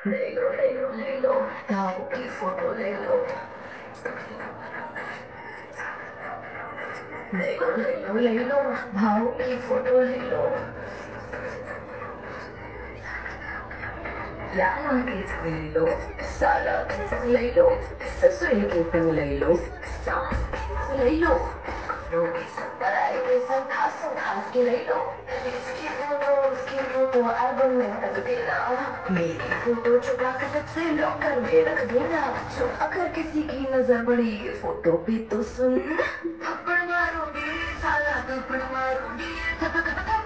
ले लो ताऊ की फोटो ले लो। ले लो भाऊ की फोटो ले लो। यार की ले लो, साला की ले लो, ससुर की तुम ले लो, ले लो। रोगी सब पराई के सब खास के ले लो। उसकी फोटो एल्बम में रख देना। मेरी फोटो चुरा कर सबसे लॉकर में रख देना। जो अगर किसी की नजर पड़ी फोटो पे तो सुन, थप्पड़ मारूंगी साला, थप्पड़ मारूंगी।